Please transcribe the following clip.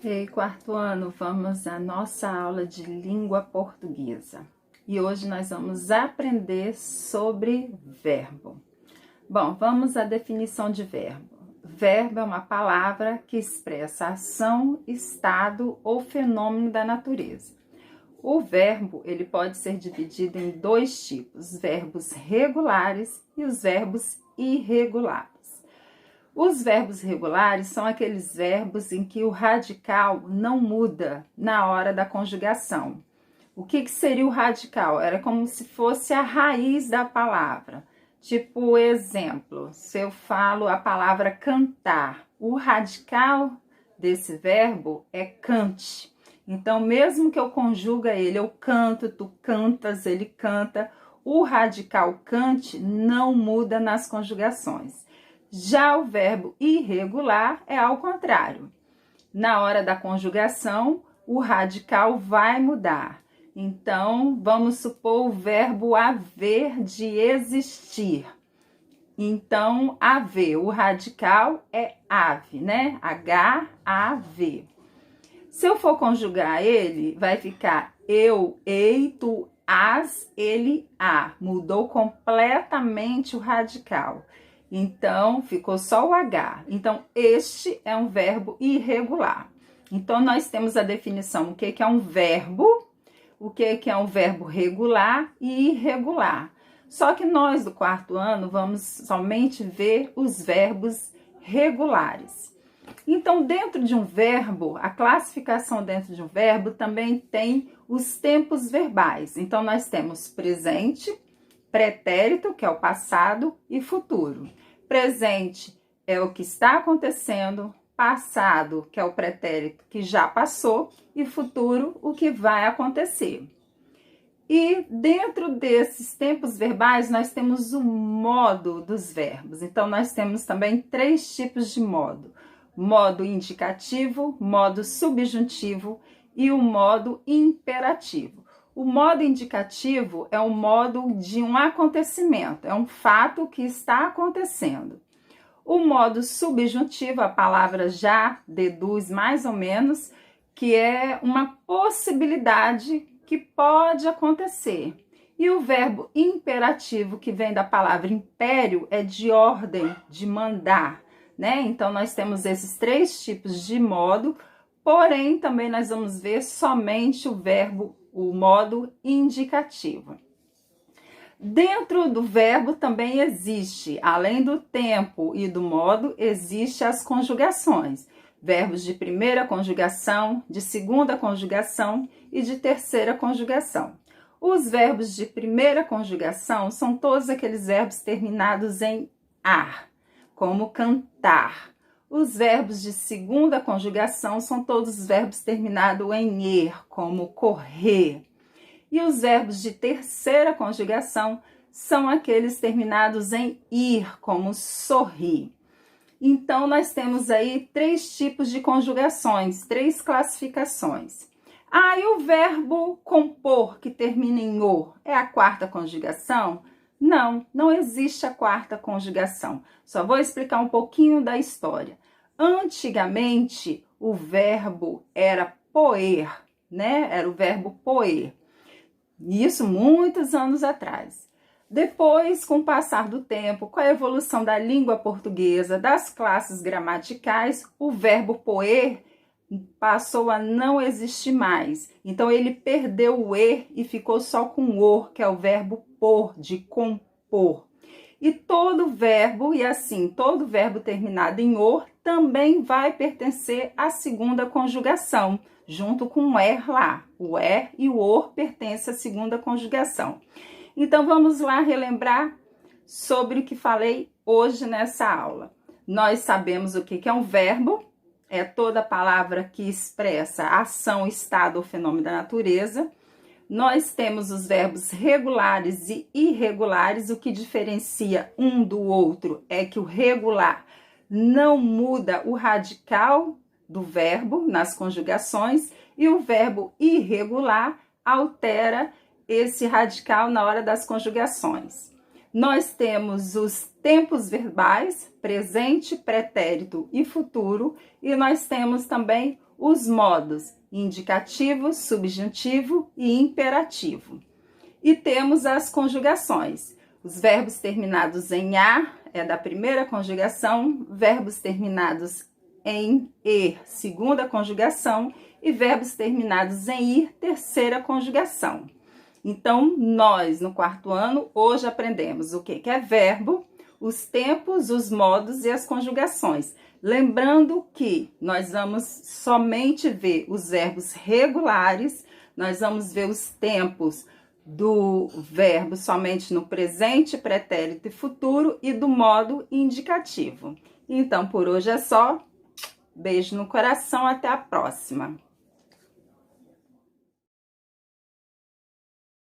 Ei, quarto ano, vamos à nossa aula de língua portuguesa. E hoje nós vamos aprender sobre verbo. Bom, vamos à definição de verbo. Verbo é uma palavra que expressa ação, estado ou fenômeno da natureza. O verbo, ele pode ser dividido em dois tipos, verbos regulares e os verbos irregulares. Os verbos regulares são aqueles verbos em que o radical não muda na hora da conjugação. O que seria o radical? Era como se fosse a raiz da palavra. Tipo, exemplo, se eu falo a palavra cantar, o radical desse verbo é cante. Então, mesmo que eu conjuga ele, eu canto, tu cantas, ele canta, o radical cante não muda nas conjugações. Já o verbo irregular é ao contrário. Na hora da conjugação, o radical vai mudar. Então, vamos supor o verbo haver de existir. Então, haver, o radical é ave, né? H-A-V. Se eu for conjugar ele, vai ficar eu, ei, tu, as, ele, a. Mudou completamente o radical. Então, ficou só o H. Então, este é um verbo irregular. Então, nós temos a definição, o que é um verbo, o que é um verbo regular e irregular. Só que nós, do quarto ano, vamos somente ver os verbos regulares. Então, dentro de um verbo, a classificação dentro de um verbo também tem os tempos verbais. Então, nós temos presente, pretérito, que é o passado, e futuro. Presente é o que está acontecendo, passado, que é o pretérito que já passou, e futuro, o que vai acontecer. E dentro desses tempos verbais, nós temos o modo dos verbos. Então, nós temos também 3 tipos de modo. Modo indicativo, modo subjuntivo e o modo imperativo. O modo indicativo é o modo de um acontecimento, é um fato que está acontecendo. O modo subjuntivo, a palavra já deduz mais ou menos que é uma possibilidade que pode acontecer. E o verbo imperativo, que vem da palavra império, é de ordem, de mandar, né? Então, nós temos esses 3 tipos de modo, porém, também nós vamos ver somente o modo indicativo. Dentro do verbo também existe, além do tempo e do modo, existe as conjugações. Verbos de primeira conjugação, de segunda conjugação e de terceira conjugação. Os verbos de primeira conjugação são todos aqueles verbos terminados em ar, como cantar. Os verbos de segunda conjugação são todos os verbos terminados em er, como correr. E os verbos de terceira conjugação são aqueles terminados em ir, como sorrir. Então, nós temos aí 3 tipos de conjugações, 3 classificações. E o verbo compor, que termina em or, é a 4ª conjugação? Não, não existe a 4ª conjugação. Só vou explicar um pouquinho da história. Antigamente, o verbo era poer, né? Era o verbo poer. Isso muitos anos atrás. Depois, com o passar do tempo, com a evolução da língua portuguesa, das classes gramaticais, o verbo poer passou a não existir mais. Então, ele perdeu o er e ficou só com o or, que é o verbo por, de compor. E todo verbo terminado em or também vai pertencer à segunda conjugação, junto com o er lá. O er e o or pertencem à segunda conjugação. Então, vamos lá relembrar sobre o que falei hoje nessa aula. Nós sabemos o que é um verbo, é toda palavra que expressa ação, estado ou fenômeno da natureza. Nós temos os verbos regulares e irregulares. O que diferencia um do outro é que o regular não muda o radical do verbo nas conjugações e o verbo irregular altera esse radical na hora das conjugações. Nós temos os tempos verbais, presente, pretérito e futuro, e nós temos também os modos indicativo, subjuntivo e imperativo. E temos as conjugações. Os verbos terminados em A é da primeira conjugação, verbos terminados em E, segunda conjugação, e verbos terminados em IR, terceira conjugação. Então, nós, no quarto ano, hoje aprendemos o que é verbo, os tempos, os modos e as conjugações. Lembrando que nós vamos somente ver os verbos regulares, nós vamos ver os tempos do verbo somente no presente, pretérito e futuro e do modo indicativo. Então, por hoje é só. Beijo no coração, até a próxima!